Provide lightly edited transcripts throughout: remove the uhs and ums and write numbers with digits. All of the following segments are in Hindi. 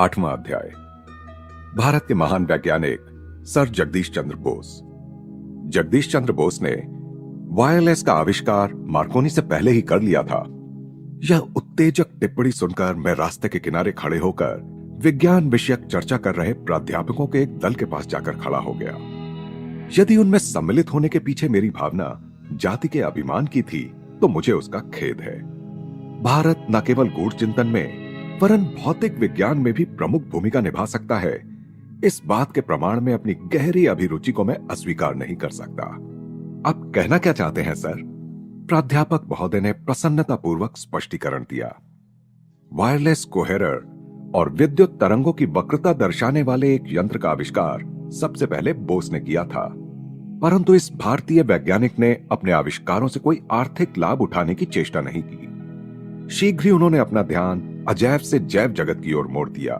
8वां अध्याय। भारत के महान वैज्ञानिक सर जगदीश चंद्र बोस। जगदीश चंद्र बोस ने वायरलेस का आविष्कार मार्कोनी से पहले ही कर लिया था। यह उत्तेजक टिप्पणी सुनकर मैं रास्ते के किनारे खड़े होकर विज्ञान विषयक चर्चा कर रहे प्राध्यापकों के एक दल के पास जाकर खड़ा हो गया। यदि उनमें सम्मिलित होने के पीछे मेरी भावना जाति के अभिमान की थी तो मुझे उसका खेद है। भारत न केवल गूढ़ चिंतन में वरन भौतिक विज्ञान में भी प्रमुख भूमिका निभा सकता है, इस बात के प्रमाण में अपनी गहरी अभिरुचि को मैं अस्वीकार नहीं कर सकता। आप कहना क्या चाहते हैं सर? प्राध्यापक महोदय ने प्रसन्नतापूर्वक स्पष्टीकरण दिया। वायरलेस कोहेरर और विद्युत तरंगों की वक्रता दर्शाने वाले एक यंत्र का आविष्कार सबसे पहले बोस ने किया था, परंतु इस भारतीय वैज्ञानिक ने अपने आविष्कारों से कोई आर्थिक लाभ उठाने की चेष्टा नहीं की। शीघ्र ही उन्होंने अपना ध्यान अजैव से जैव जगत की ओर मोड़ दिया।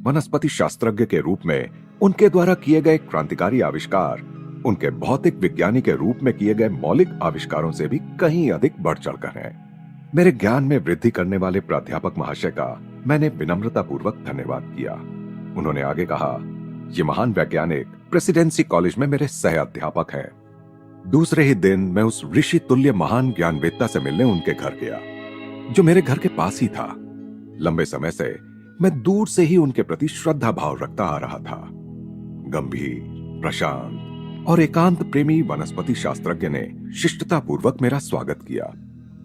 वनस्पति शास्त्रज्ञ के रूप में उनके द्वारा किए गए क्रांतिकारी आविष्कार उनके भौतिक विज्ञानी के रूप में किए गए मौलिक आविष्कारों से भी कहीं अधिक बढ़ चढ़कर हैं। मेरे ज्ञान में वृद्धि करने वाले प्राध्यापक महाशय का मैंने विनम्रतापूर्वक धन्यवाद किया। उन्होंने आगे कहा, ये महान वैज्ञानिक प्रेसिडेंसी कॉलेज में मेरे सह अध्यापक हैं। दूसरे ही दिन मैं उस ऋषि तुल्य महान ज्ञानवेत्ता से मिलने उनके घर गया, जो मेरे घर के पास ही था। लंबे समय से मैं दूर से ही उनके प्रति श्रद्धा भाव रखता आ रहा था। गंभीर, प्रशांत और एकांत प्रेमी वनस्पति शास्त्रज्ञ ने शिष्टतापूर्वक मेरा स्वागत किया।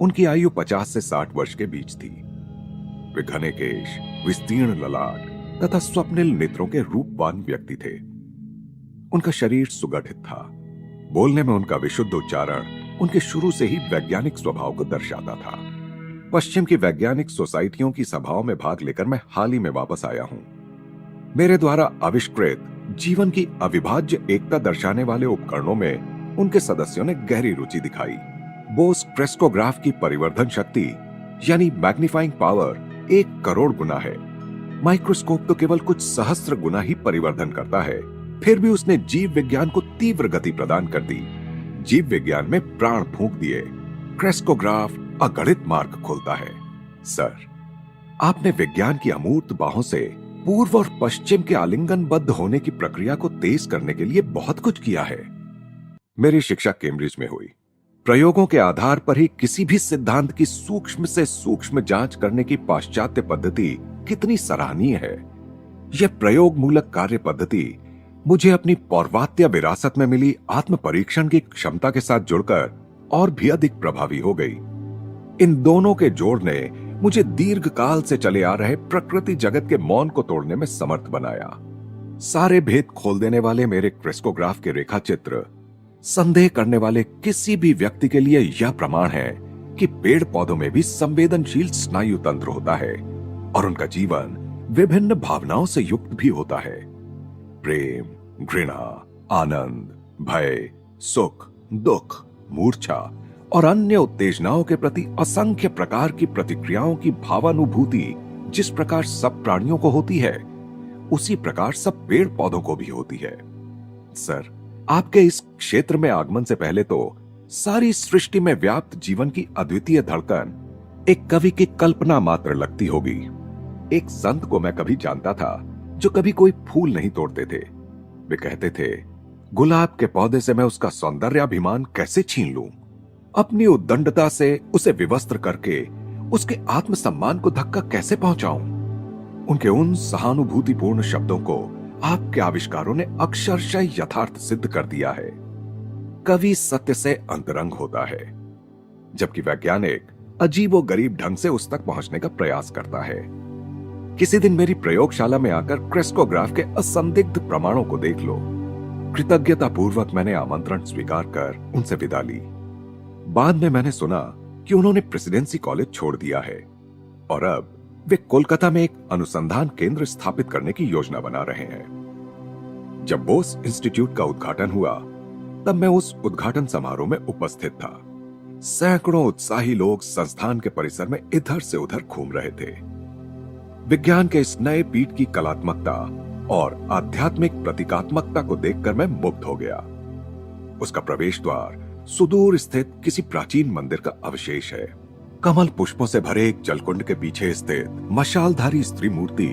उनकी आयु 50 से 60 वर्ष के बीच थी। वे घने केश, विस्तीर्ण ललाट तथा स्वप्निल नेत्रों के रूपवान व्यक्ति थे। उनका शरीर सुगठित था। बोलने में उनका विशुद्ध उच्चारण उनके शुरू से ही वैज्ञानिक स्वभाव को दर्शाता था। पश्चिम की वैज्ञानिक सोसाइटियों की सभाओं में भाग लेकर मैं हाल ही में वापस आया हूं। मेरे द्वारा आविष्कृत जीवन की अविभाज्य एकता दर्शाने वाले उपकरणों में उनके सदस्यों ने गहरी रुचि दिखाई। बोस क्रेस्कोग्राफ की परिवर्धन शक्ति यानी मैग्नीफाइंग पावर 1 करोड़ गुना है। माइक्रोस्कोप तो केवल कुछ सहस्त्र गुना ही परिवर्धन करता है, फिर भी उसने जीव विज्ञान को तीव्र गति प्रदान कर दी। जीव विज्ञान में प्राण फूंक दिए। क्रेस्कोग्राफ अगणित मार्ग खोलता है। सर, आपने विज्ञान की अमूर्त बाहों से पूर्व और पश्चिम के आलिंगनबद्ध होने की प्रक्रिया को तेज करने के लिए बहुत कुछ किया है। मेरी शिक्षा कैम्ब्रिज में हुई। प्रयोगों के आधार पर ही किसी भी सिद्धांत की सूक्ष्म से सूक्ष्म जांच करने की पाश्चात्य पद्धति कितनी सराहनीय है। यह प्रयोग मूलक कार्य पद्धति मुझे अपनी पौर्वात्य विरासत में मिली आत्म परीक्षण की क्षमता के साथ जुड़कर और भी अधिक प्रभावी हो गई। इन दोनों के जोड़ ने मुझे दीर्घ काल से चले आ रहे प्रकृति जगत के मौन को तोड़ने में समर्थ बनाया। सारे भेद खोल देने वाले मेरे क्रेस्कोग्राफ के रेखा चित्र संदेह करने वाले किसी भी व्यक्ति के लिए यह प्रमाण है कि पेड़ पौधों में भी संवेदनशील स्नायु तंत्र होता है और उनका जीवन विभिन्न भावनाओं से युक्त भी होता है। प्रेम, घृणा, आनंद, भय, सुख, दुख, मूर्छा और अन्य उत्तेजनाओं के प्रति असंख्य प्रकार की प्रतिक्रियाओं की भावानुभूति जिस प्रकार सब प्राणियों को होती है, उसी प्रकार सब पेड़ पौधों को भी होती है। सर, आपके इस क्षेत्र में आगमन से पहले तो सारी सृष्टि में व्याप्त जीवन की अद्वितीय धड़कन एक कवि की कल्पना मात्र लगती होगी। एक संत को मैं कभी जानता था जो कभी कोई फूल नहीं तोड़ते थे। वे कहते थे, गुलाब के पौधे से मैं उसका सौंदर्याभिमान कैसे छीन लूं? अपनी उद्दंडता से उसे विवस्त्र करके उसके आत्मसम्मान को धक्का कैसे पहुंचाऊं? उनके उन सहानुभूतिपूर्ण शब्दों को आपके आविष्कारों ने अक्षरशः यथार्थ सिद्ध कर दिया है। कवि सत्य से अंतरंग होता है, जबकि वैज्ञानिक अजीबोगरीब ढंग से उस तक पहुंचने का प्रयास करता है। किसी दिन मेरी प्रयोगशाला में आकर क्रेस्कोग्राफ के असंदिग्ध प्रमाणों को देख लो। कृतज्ञता पूर्वक मैंने आमंत्रण स्वीकार कर उनसे विदा ली। बाद में मैंने सुना कि उन्होंने प्रेसिडेंसी कॉलेज छोड़ दिया है और अब वे कोलकाता में एक अनुसंधान केंद्र स्थापित करने की योजना बना रहे हैं। जब बोस इंस्टीट्यूट का उद्घाटन हुआ तब मैं उस उद्घाटन समारोह में उपस्थित था। सैकड़ों उत्साही लोग संस्थान के परिसर में इधर से उधर घूम रहे थे। विज्ञान के इस नए पीठ की कलात्मकता और आध्यात्मिक प्रतीकात्मकता को देखकर मैं मुग्ध हो गया। उसका प्रवेश द्वार सुदूर स्थित किसी प्राचीन मंदिर का अवशेष है। कमल पुष्पों से भरे एक जलकुंड के पीछे स्थित मशालधारी स्त्री मूर्ति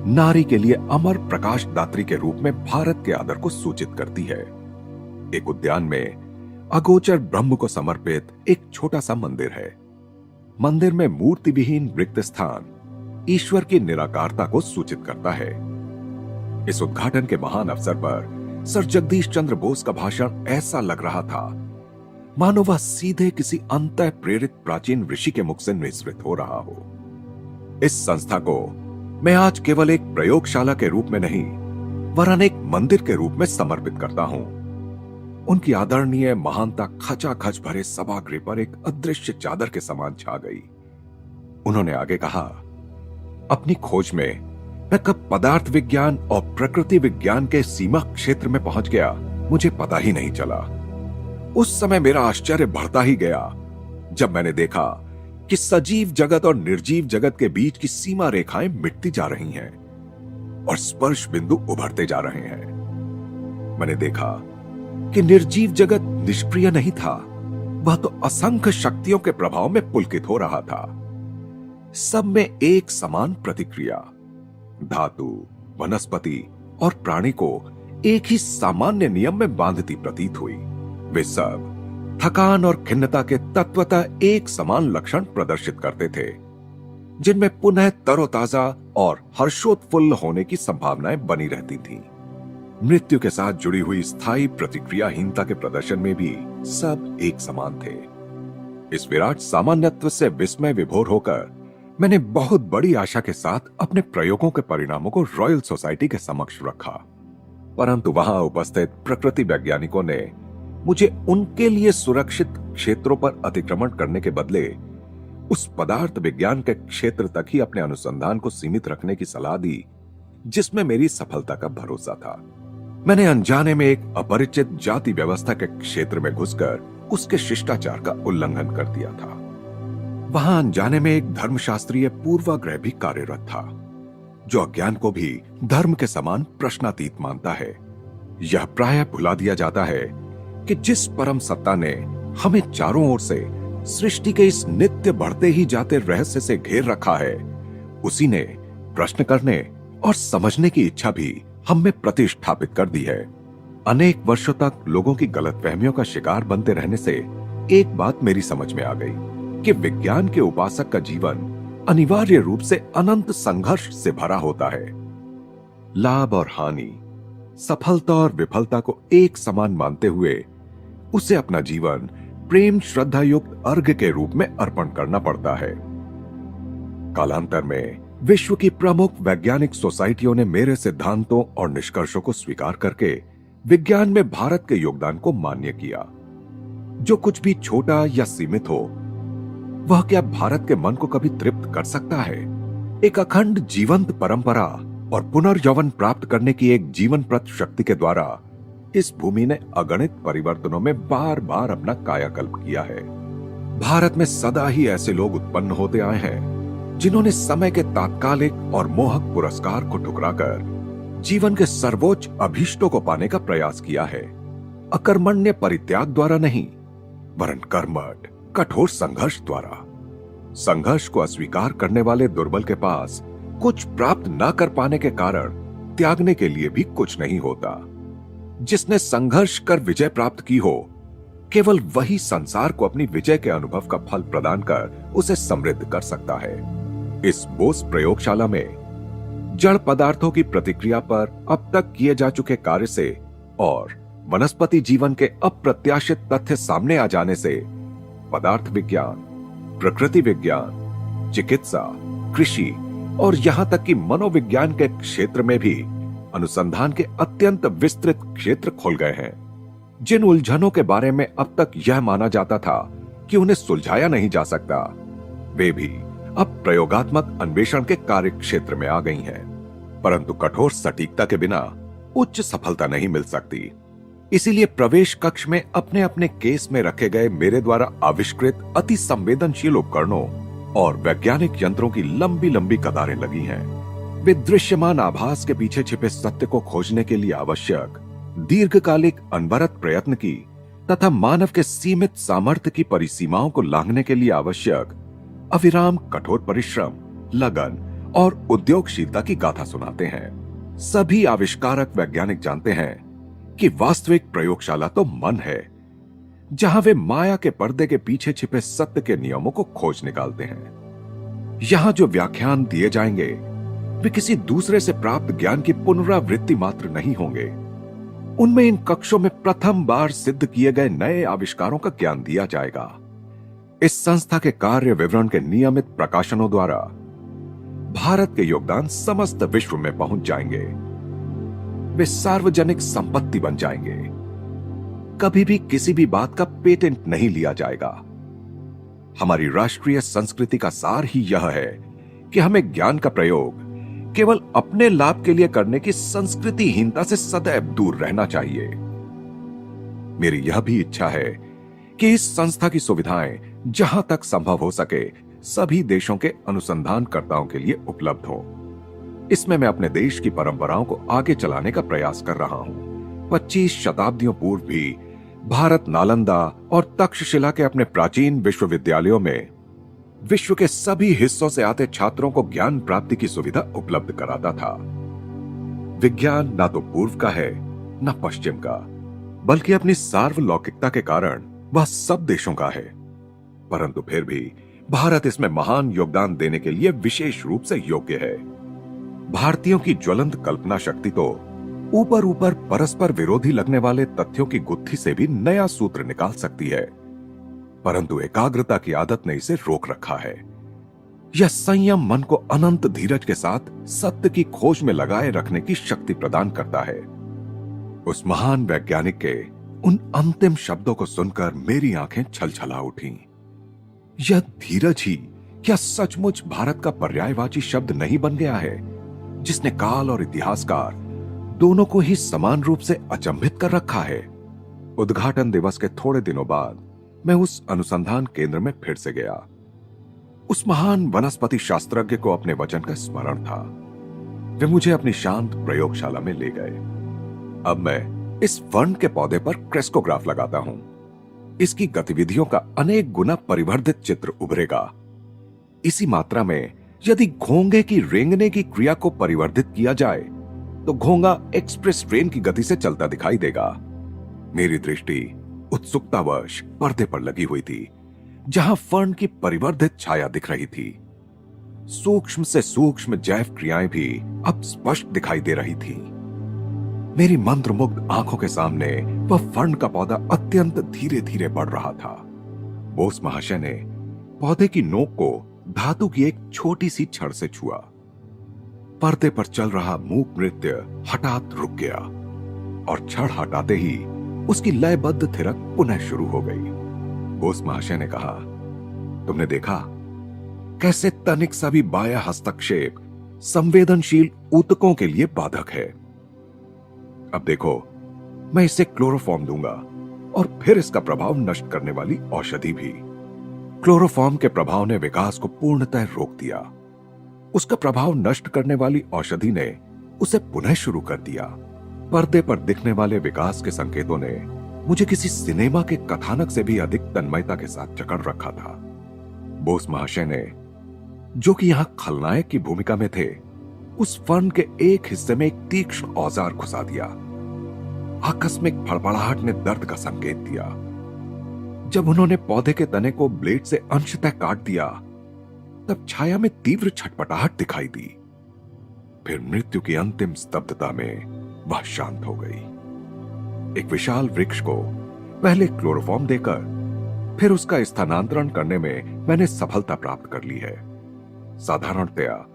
नारी के लिए अमर प्रकाश दात्री के रूप में भारत के आदर को सूचित करती है। एक उद्यान में अगोचर ब्रह्म को समर्पित एक छोटा सा मंदिर है। मंदिर में मूर्ति विहीन रिक्त स्थान ईश्वर की निराकारता को सूचित करता है। इस उद्घाटन के महान अवसर पर सर जगदीश चंद्र बोस का भाषण ऐसा लग रहा था मानो वह सीधे किसी अंतः प्रेरित प्राचीन ऋषि के मुख से निःसृत हो रहा हो। इस संस्था को मैं आज केवल एक प्रयोगशाला के रूप में नहीं वरन एक मंदिर के रूप में समर्पित करता हूं। उनकी आदरणीय महानता खचाखच भरे सभागृह पर एक अदृश्य चादर के समान छा गई। उन्होंने आगे कहा, अपनी खोज में मैं कब पदार्थ विज्ञान और प्रकृति विज्ञान के सीमा क्षेत्र में पहुंच गया मुझे पता ही नहीं चला। उस समय मेरा आश्चर्य बढ़ता ही गया जब मैंने देखा कि सजीव जगत और निर्जीव जगत के बीच की सीमा रेखाएं मिटती जा रही हैं और स्पर्श बिंदु उभरते जा रहे हैं। मैंने देखा कि निर्जीव जगत निष्क्रिय नहीं था, वह तो असंख्य शक्तियों के प्रभाव में पुलकित हो रहा था। सब में एक समान प्रतिक्रिया, धातु, वनस्पति और प्राणी को एक ही सामान्य नियम में बांधती प्रतीत हुई। वे सब थकान और खिन्नता के तत्वतः एक समान लक्षण प्रदर्शित करते थे, जिनमें पुनः तरोताजा और हर्षोत्फुल्ल होने की संभावनाएं बनी रहती थीं। मृत्यु के साथ जुड़ी हुई स्थायी प्रतिक्रियाहीनता के प्रदर्शन में भी सब एक समान थे। इस विराट सामान्यत्व से विस्मय विभोर होकर मैंने बहुत बड़ी आशा के साथ अपने प्रयोगों के परिणामों को रॉयल सोसाइटी के समक्ष रखा, परंतु वहां उपस्थित प्रकृति वैज्ञानिकों ने मुझे उनके लिए सुरक्षित क्षेत्रों पर अतिक्रमण करने के बदले उस पदार्थ विज्ञान के क्षेत्र तक ही अपने अनुसंधान को सीमित रखने की सलाह दी जिसमें मेरी सफलता का भरोसा था। मैंने अनजाने में एक अपरिचित जाति व्यवस्था के क्षेत्र में घुसकर उसके शिष्टाचार का उल्लंघन कर दिया था। वहां अनजाने में एक धर्मशास्त्रीय पूर्वाग्रह भी कार्यरत था, जो अज्ञान को भी धर्म के समान प्रश्नातीत मानता है। यह प्रायः भुला दिया जाता है कि जिस परम सत्ता ने हमें चारों ओर से सृष्टि के इस नित्य बढ़ते ही जाते रहस्य से घेर रखा है, उसी ने प्रश्न करने और समझने की इच्छा भी हम में प्रतिष्ठापित कर दी है। अनेक वर्षों तक लोगों की गलतफहमियों का शिकार बनते रहने से एक बात मेरी समझ में आ गई कि विज्ञान के उपासक का जीवन अनिवार्य रूप से अनंत संघर्ष से भरा होता है। लाभ और हानि, सफलता और विफलता को एक समान मानते हुए उसे अपना जीवन प्रेम श्रद्धा युक्त अर्घ्य के रूप में अर्पण करना पड़ता है। कालांतर में विश्व की प्रमुख वैज्ञानिक सोसाइटियों ने मेरे सिद्धांतों और निष्कर्षों को स्वीकार करके विज्ञान में भारत के योगदान को मान्य किया। जो कुछ भी छोटा या सीमित हो, वह क्या भारत के मन को कभी तृप्त कर सकता है? एक अखंड जीवंत परंपरा और पुनर्यौवन प्राप्त करने की एक जीवनप्रद शक्ति के द्वारा इस भूमि ने अगणित परिवर्तनों में बार बार अपना कायाकल्प किया है। भारत में सदा ही ऐसे लोग उत्पन्न होते आए हैं जिन्होंने समय के तात्कालिक और मोहक पुरस्कार को ठुकराकर जीवन के सर्वोच्च अभीष्टों को पाने का प्रयास किया है। अकर्मण्य परित्याग द्वारा नहीं, वरन कर्मठ कठोर संघर्ष द्वारा। संघर्ष को अस्वीकार करने वाले दुर्बल के पास कुछ प्राप्त न कर पाने के कारण त्यागने के लिए भी कुछ नहीं होता। जिसने संघर्ष कर विजय प्राप्त की हो, केवल वही संसार को अपनी विजय के अनुभव का फल प्रदान कर उसे समृद्ध कर सकता है। इस बोस प्रयोगशाला में जड़ पदार्थों की प्रतिक्रिया पर अब तक किए जा चुके कार्य से और वनस्पति जीवन के अप्रत्याशित तथ्य सामने आ जाने से पदार्थ विज्ञान, प्रकृति विज्ञान, चिकित्सा, कृषि और यहां तक कि मनोविज्ञान के क्षेत्र में भी अनुसंधान के अत्यंत विस्तृत क्षेत्र खोल गए हैं। जिन उलझनों के बारे में अब तक यह माना जाता था कि उन्हें सुलझाया नहीं जा सकता, वे भी अब प्रयोगात्मक अन्वेषण के कार्य क्षेत्र में आ गई हैं। परंतु कठोर सटीकता के बिना उच्च सफलता नहीं मिल सकती। इसीलिए प्रवेश कक्ष में अपने अपने केस में रखे गए मेरे द्वारा आविष्कृत अति संवेदनशील उपकरणों और वैज्ञानिक यंत्रों की लंबी लंबी कतारें लगी हैं। वे दृश्यमान आभास के पीछे छिपे सत्य को खोजने के लिए आवश्यक दीर्घकालिक अनवरत प्रयत्न की तथा मानव के सीमित सामर्थ्य की परिसीमाओं को लांघने के लिए आवश्यक अविराम कठोर परिश्रम, लगन और उद्योगशीलता की गाथा सुनाते हैं। सभी आविष्कारक वैज्ञानिक जानते हैं कि वास्तविक प्रयोगशाला तो मन है, जहां वे माया के पर्दे के पीछे छिपे सत्य के नियमों को खोज निकालते हैं। यहां जो व्याख्यान दिए जाएंगे वे किसी दूसरे से प्राप्त ज्ञान की पुनरावृत्ति मात्र नहीं होंगे। उनमें इन कक्षों में प्रथम बार सिद्ध किए गए नए आविष्कारों का ज्ञान दिया जाएगा। इस संस्था के कार्य विवरण के नियमित प्रकाशनों द्वारा भारत के योगदान समस्त विश्व में पहुंच जाएंगे। वे सार्वजनिक संपत्ति बन जाएंगे। कभी भी किसी भी बात का पेटेंट नहीं लिया जाएगा। हमारी राष्ट्रीय संस्कृति का सार ही यह है कि हमें ज्ञान का प्रयोग केवल अपने लाभ के लिए करने की संस्कृतिहीनता से सदैव दूर रहना चाहिए। मेरी यह भी इच्छा है कि इस संस्था की सुविधाएं जहां तक संभव हो सके सभी देशों के अनुसंधानकर्ताओं के लिए उपलब्ध हो। इसमें मैं अपने देश की परंपराओं को आगे चलाने का प्रयास कर रहा हूं। 25 शताब्दियों पूर्व भी भारत नालंदा और तक्षशिला के अपने प्राचीन विश्वविद्यालयों में विश्व के सभी हिस्सों से आते छात्रों को ज्ञान प्राप्ति की सुविधा उपलब्ध कराता था। विज्ञान ना तो पूर्व का है न पश्चिम का, बल्कि अपनी सार्वलौकिकता के कारण वह सब देशों का है। परंतु फिर भी भारत इसमें महान योगदान देने के लिए विशेष रूप से योग्य है। भारतीयों की ज्वलंत कल्पना शक्ति तो ऊपर ऊपर परस्पर विरोधी लगने वाले तथ्यों की गुत्थी से भी नया सूत्र निकाल सकती है, परंतु एकाग्रता की आदत ने इसे रोक रखा है। यह संयम मन को अनंत धीरज के साथ सत्य की खोज में लगाए रखने की शक्ति प्रदान करता है। उस महान वैज्ञानिक के उन अंतिम शब्दों को सुनकर मेरी आंखें छलछला उठीं। यह धीरज ही क्या सचमुच भारत का पर्यायवाची शब्द नहीं बन गया है, जिसने काल और इतिहासकार दोनों को ही समान रूप से अचंभित कर रखा है। उद्घाटन दिवस के थोड़े दिनों बाद मैं उस अनुसंधान केंद्र में फिर से गया। उस महान वनस्पति शास्त्रज्ञ को अपने वचन का स्मरण था। वे मुझे अपनी शांत प्रयोगशाला में ले गए। अब मैं इस फर्न के पौधे पर क्रेस्कोग्राफ लगाता हूं। इसकी गतिविधियों का अनेक गुना परिवर्धित चित्र उभरेगा। इसी मात्रा में यदि घोंगे की रेंगने की क्रिया को परिवर्धित किया जाए तो घोंगा एक्सप्रेस ट्रेन की गति से चलता दिखाई देगा। मेरी दृष्टि उत्सुकतावश पर्दे पर लगी हुई थी, जहां फर्न की परिवर्धित छाया दिख रही थी। सूक्ष्म से सूक्ष्म जैव क्रियाएं भी अब स्पष्ट दिखाई दे रही थी। मेरी मंत्रमुग्ध आंखों के सामने वह फर्न का पौधा अत्यंत धीरे धीरे बढ़ रहा था। बोस महाशय ने पौधे की नोक को धातु की एक छोटी सी छड़ से छुआ। पर्दे पर चल रहा मूक नृत्य हठात रुक गया और छड़ हटाते ही उसकी लयबद्ध थिरक पुनः शुरू हो गई। बोस महाशय ने कहा, तुमने देखा कैसे तनिक सा भी बाह्य हस्तक्षेप संवेदनशील ऊतकों के लिए बाधक है। अब देखो, मैं इसे क्लोरोफॉर्म दूंगा और फिर इसका प्रभाव नष्ट करने वाली औषधि भी। क्लोरोफॉर्म के प्रभाव ने विकास को पूर्णतः रोक दिया। उसका प्रभाव नष्ट करने वाली औषधि ने उसे पुनः शुरू कर दिया। पर्दे पर दिखने वाले विकास के संकेतों ने मुझे किसी सिनेमा के कथानक से भी अधिक तन्मयता के साथ जकड़ रखा था। बोस महाशय ने, जो कि यहां खलनायक की भूमिका में थे, उस फर्न के एक हिस्से में एक तीक्ष्ण औजार घुसा दिया। आकस्मिक फड़फड़ाहट ने दर्द का संकेत दिया। जब उन्होंने पौधे के तने को ब्लेड से अंशतः काट दिया, तब छाया में तीव्र छटपटाहट दिखाई दी। फिर मृत्यु की अंतिम स्तब्धता में वह शांत हो गई। एक विशाल वृक्ष को पहले क्लोरोफॉर्म देकर फिर उसका स्थानांतरण करने में मैंने सफलता प्राप्त कर ली है। साधारणतया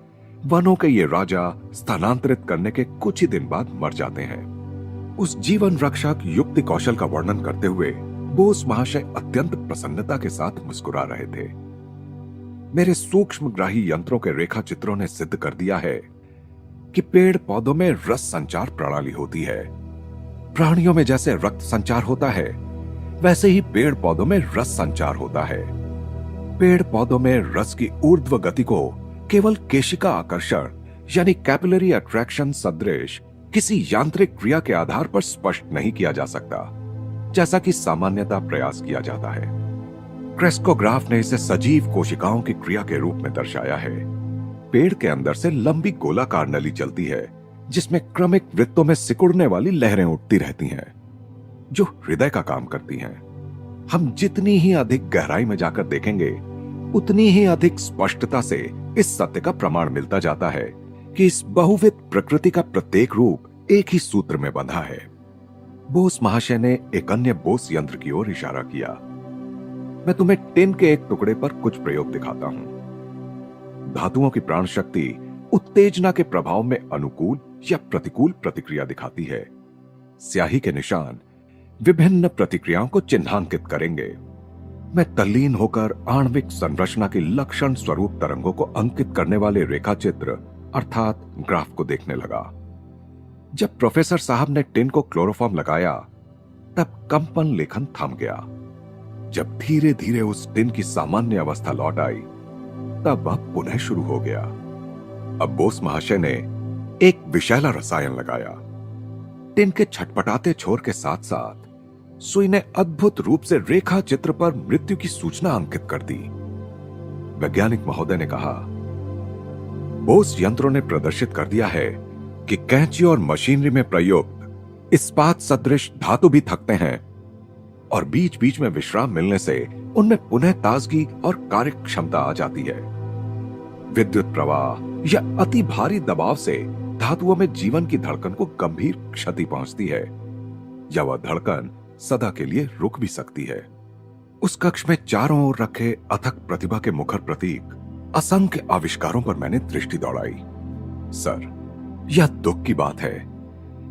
वनों के ये राजा स्थानांतरित करने के कुछ ही दिन बाद मर जाते हैं। उस जीवन रक्षक युक्ति कौशल का वर्णन करते हुए बोस महाशय अत्यंत प्रसन्नता के साथ मुस्कुरा रहे थे। मेरे सूक्ष्मग्राही यंत्रों के रेखा चित्रों ने सिद्ध कर दिया है कि पेड़ पौधों में रस संचार प्रणाली होती है। प्राणियों में जैसे रक्त संचार होता है, वैसे ही पेड़ पौधों में रस संचार होता है। पेड़ पौधों में रस की ऊर्ध्व गति को केवल केशिका आकर्षण यानी कैपिलरी अट्रैक्शन सदृश किसी यांत्रिक क्रिया के आधार पर स्पष्ट नहीं किया जा सकता, जैसा कि सामान्यतः प्रयास किया जाता है। क्रेस्कोग्राफ ने इसे सजीव कोशिकाओं की क्रिया के रूप में दर्शाया है। पेड़ के अंदर से लंबी गोलाकार नली चलती है जिसमें क्रमिक वृत्तों में सिकुड़ने वाली लहरें उठती रहती हैं, जो हृदय का काम करती हैं। हम जितनी ही अधिक गहराई में जाकर देखेंगे, उतनी ही अधिक स्पष्टता से इस सत्य का प्रमाण मिलता जाता है कि इस बहुविध प्रकृति का प्रत्येक रूप एक ही सूत्र में बंधा है। बोस महाशय ने एक अन्य बोस यंत्र की ओर इशारा किया। मैं तुम्हें टिन के एक टुकड़े पर कुछ प्रयोग दिखाता हूं। धातुओं की प्राण शक्ति उत्तेजना के प्रभाव में अनुकूल या प्रतिकूल प्रतिक्रिया दिखाती है। स्याही के निशान विभिन्न प्रतिक्रियाओं को चिन्हांकित करेंगे। मैं तल्लीन होकर आणविक संरचना की लक्षण स्वरूप तरंगों को अंकित करने वाले रेखा चित्र अर्थात ग्राफ को देखने लगा। जब प्रोफेसर साहब ने टिन को क्लोरोफॉर्म लगाया, तब कंपन लेखन थम गया। जब धीरे धीरे उस टिन की सामान्य अवस्था लौट आई, तब वह पुनः शुरू हो गया। अब बोस महाशय ने एक विषैला रसायन लगाया। टिन के छटपटाते छोर के साथ साथ सुई ने अद्भुत रूप से रेखा चित्र पर मृत्यु की सूचना अंकित कर दी। वैज्ञानिक महोदय ने कहा, बोस यंत्रों ने प्रदर्शित कर दिया है कि कैंची और मशीनरी में प्रयुक्त इस्पात सदृश धातु भी थकते हैं और बीच बीच में विश्राम मिलने से उनमें पुनः ताजगी और कार्य क्षमता आ जाती है। विद्युत प्रवाह या अति भारी दबाव से धातुओं में जीवन की धड़कन को गंभीर क्षति पहुंचती है, या वह धड़कन सदा के लिए रुक भी सकती है। उस कक्ष में चारों ओर रखे अथक प्रतिभा के मुखर प्रतीक असंख्य आविष्कारों पर मैंने दृष्टि दौड़ाई। सर, यह दुख की बात है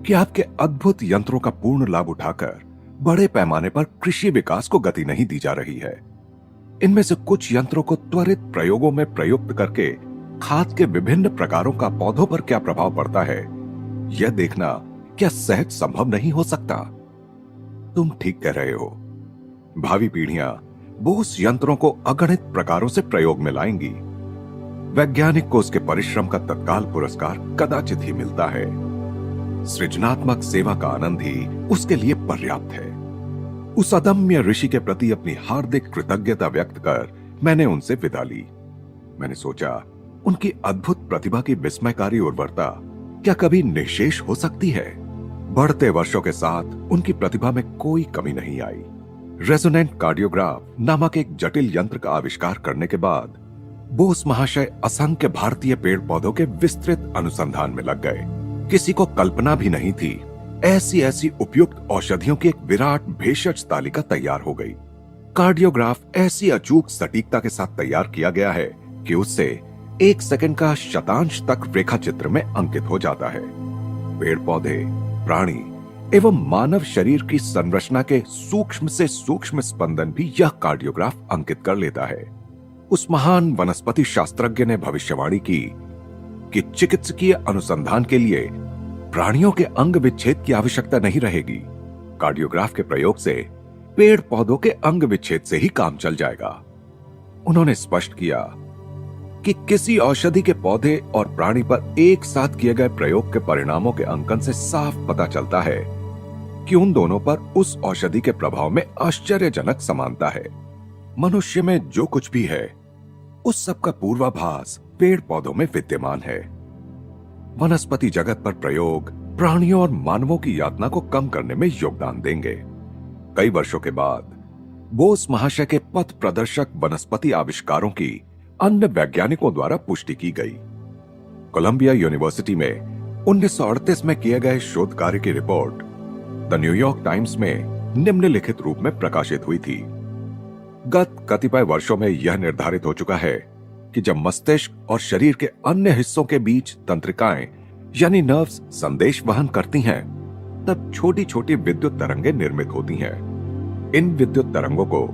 कि आपके अद्भुत यंत्रों का पूर्ण लाभ उठाकर बड़े पैमाने पर कृषि विकास को गति नहीं दी जा रही है। इनमें से कुछ यंत्रों को त्वरित प्रयोगों में प्रयुक्त करके खाद के विभिन्न प्रकारों का पौधों पर क्या प्रभाव पड़ता है, यह देखना क्या सहज संभव नहीं हो सकता? तुम ठीक कह रहे हो। भावी पीढ़ियां बोस यंत्रों को अगणित प्रकारों से प्रयोग में लाएंगी। वैज्ञानिक को उसके परिश्रम का तत्काल पुरस्कार कदाचित ही मिलता है। सृजनात्मक सेवा का आनंद ही उसके लिए पर्याप्त है। उस अदम्य ऋषि के प्रति अपनी हार्दिक कृतज्ञता व्यक्त कर मैंने उनसे विदा ली। मैंने सोचा, उनकी अद्भुत प्रतिभा की विस्मयकारी उर्वरता क्या कभी निःशेष हो सकती है? बढ़ते वर्षों के साथ उनकी प्रतिभा में कोई कमी नहीं आई। रेजोनेंट कार्डियोग्राफ नामक एक जटिल यंत्र का आविष्कार करने के बाद बोस महाशय असंख्य भारतीय पेड़ पौधों के विस्तृत अनुसंधान में लग गए। किसी को कल्पना भी नहीं थी ऐसी ऐसी उपयुक्त औषधियों की एक विराट भेषज तालिका तैयार हो गई। कार्डियोग्राफ ऐसी अचूक सटीकता के साथ तैयार किया गया है कि उससे 1 सेकंड का शतांश तक रेखा चित्र में अंकित हो जाता है। पेड़ पौधे, प्राणी एवं मानव शरीर की संरचना के सूक्ष्म से सूक्ष्म स्पंदन भी यह कार्डियोग्राफ अंकित कर लेता है। उस महान वनस्पति शास्त्रज्ञ ने भविष्यवाणी की कि चिकित्सकीय अनुसंधान के लिए प्राणियों के अंग विच्छेद की आवश्यकता नहीं रहेगी। कार्डियोग्राफ के प्रयोग से पेड़ पौधों के अंग विच्छेद से ही काम चल जाएगा। उन्होंने स्पष्ट किया कि किसी औषधि के पौधे और प्राणी पर एक साथ किए गए प्रयोग के परिणामों के अंकन से साफ पता चलता है कि उन दोनों पर उस औषधि के प्रभाव में आश्चर्यजनक समानता है। मनुष्य में जो कुछ भी है, उस सब का पूर्वाभास पेड़ पौधों में विद्यमान है। वनस्पति जगत पर प्रयोग प्राणियों और मानवों की यातना को कम करने में योगदान देंगे। कई वर्षों के बाद बोस महाशय के पथ प्रदर्शक वनस्पति आविष्कारों की अन्य वैज्ञानिकों द्वारा पुष्टि की गई। कोलंबिया यूनिवर्सिटी में 1938 में किए गए शोध कार्य की रिपोर्ट द न्यूयॉर्क टाइम्स में निम्नलिखित रूप में प्रकाशित हुई थी। गत कतिपय वर्षों में यह निर्धारित हो चुका है कि जब मस्तिष्क और शरीर के अन्य हिस्सों के बीच तंत्रिकाएं यानी नर्व्स संदेश वहन करती हैं, तब छोटी छोटी विद्युत तरंगें निर्मित होती हैं। इन विद्युत तरंगों को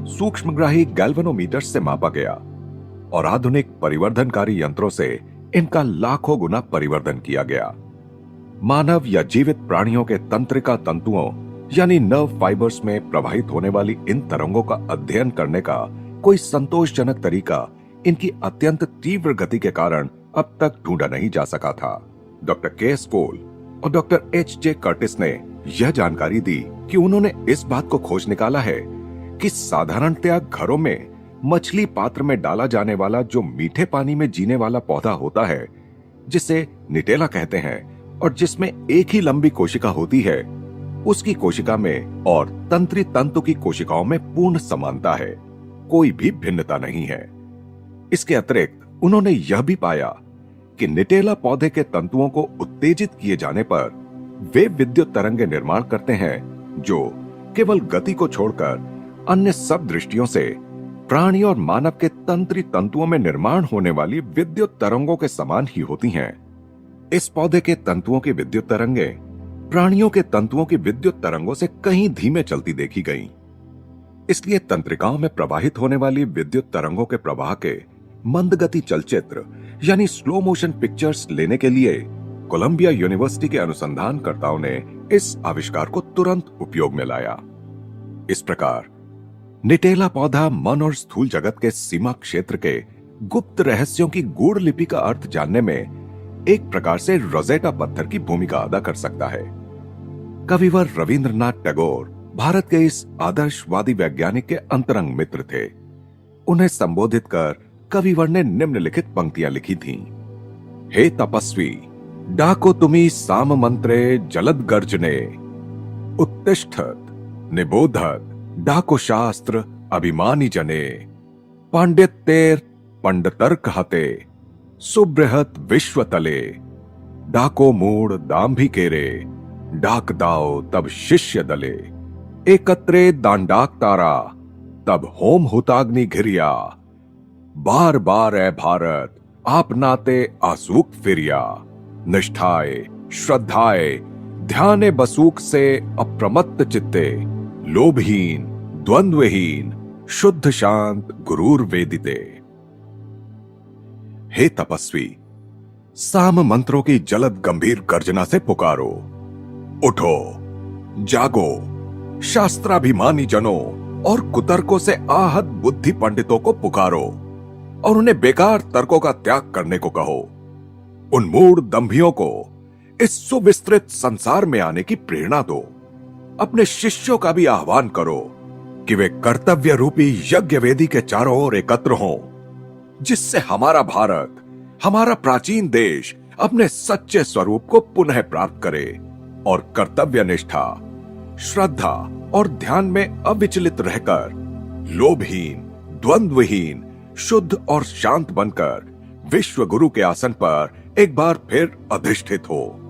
सूक्ष्मग्राही गैल्वेनोमीटर से मापा गया और आधुनिक परिवर्धनकारी यंत्रों से इनका लाखों गुना परिवर्धन किया गया। मानव या जीवित प्राणियों के तंत्रिका तंतुओं यानी नर्व फाइबर्स में प्रवाहित होने वाली इन तरंगों का अध्ययन करने का कोई संतोषजनक तरीका इनकी अत्यंत तीव्र गति के कारण अब तक ढूंढा नहीं जा सका था। डॉक्टर के स्कोल और डॉक्टर एच.जे. कर्टिस ने यह जानकारी दी कि उन्होंने इस बात को खोज निकाला है कि साधारणतया घरों में मछली पात्र में डाला जाने वाला जो मीठे पानी में जीने वाला पौधा होता है, जिसे निटेला कहते हैं और जिसमें एक ही लंबी कोशिका होती है, उसकी कोशिका में और तंत्री तंतु की कोशिकाओं में पूर्ण समानता है, कोई भी भिन्नता नहीं है। इसके अतिरिक्त उन्होंने यह भी पाया कि निटेला पौधे के तंतुओं को उत्तेजित किए जाने पर वे विद्युत तरंगे निर्माण करते हैं जो केवल गति को छोड़कर अन्य सब दृष्टियों से प्राणी और मानव के तंत्री तंतुओं में निर्माण होने वाली विद्युत तरंगों के समान ही होती हैं। इस पौधे के तंतुओं की विद्युत तरंगे प्राणियों के तंतुओं की विद्युत तरंगों से कहीं धीमे चलती देखी गईं। इसलिए तंत्रिकाओं में प्रवाहित होने वाली विद्युत तरंगों के प्रवाह के मंदगति चलचित्र यानी स्लो मोशन पिक्चर्स लेने के लिए कोलंबिया यूनिवर्सिटी के अनुसंधानकर्ताओं ने इस आविष्कार को तुरंत उपयोग में लाया। इस प्रकार निटेला पौधा मन और स्थूल जगत के सीमा क्षेत्र के गुप्त रहस्यों की गूढ़ लिपि का अर्थ जानने में एक प्रकार से रोजेटा पत्थर की भूमिका अदा कर सकता है। कविवर रविंद्रनाथ टैगोर भारत के इस आदर्शवादी वैज्ञानिक के अंतरंग मित्र थे। उन्हें संबोधित कर कविवर ने निम्नलिखित पंक्तियां लिखी थीं। हे तपस्वी, डाको तुमी साम मंत्रे जलद गर्जने, उत्तिष्ठत निबोधत डाको शास्त्र अभिमानी जने, पांडित्येर पंडितर कहते, सुबृहत विश्वतले, डाको मूड दाम्भिकेरे, डाक दाओ तब शिष्य दले, एकत्रे दांडाक तारा, तब होम हुताग्नि घिरिया, बार बार ए भारत आप नाते आसूक फिरिया, निष्ठाए श्रद्धाए ध्याने बसूक से अप्रमत्त चित्ते, लोभहीन द्वंद्वहीन शुद्ध शांत गुरूर वेदिते। हे तपस्वी, साम मंत्रों की जलद गंभीर गर्जना से पुकारो, उठो जागो, शास्त्राभिमानी जनों और कुतर्कों से आहत बुद्धि पंडितों को पुकारो और उन्हें बेकार तर्कों का त्याग करने को कहो। उन मूढ़ दंभियों को इस सुविस्तृत संसार में आने की प्रेरणा दो। अपने शिष्यों का भी आह्वान करो कि वे कर्तव्य रूपी यज्ञ वेदी के चारों ओर एकत्र हों, जिससे हमारा भारत, हमारा प्राचीन देश अपने सच्चे स्वरूप को पुनः प्राप्त करे और कर्तव्य निष्ठा, श्रद्धा और ध्यान में अविचलित रहकर लोभहीन, द्वंद्वहीन, शुद्ध और शांत बनकर विश्व गुरु के आसन पर एक बार फिर अधिष्ठित हो।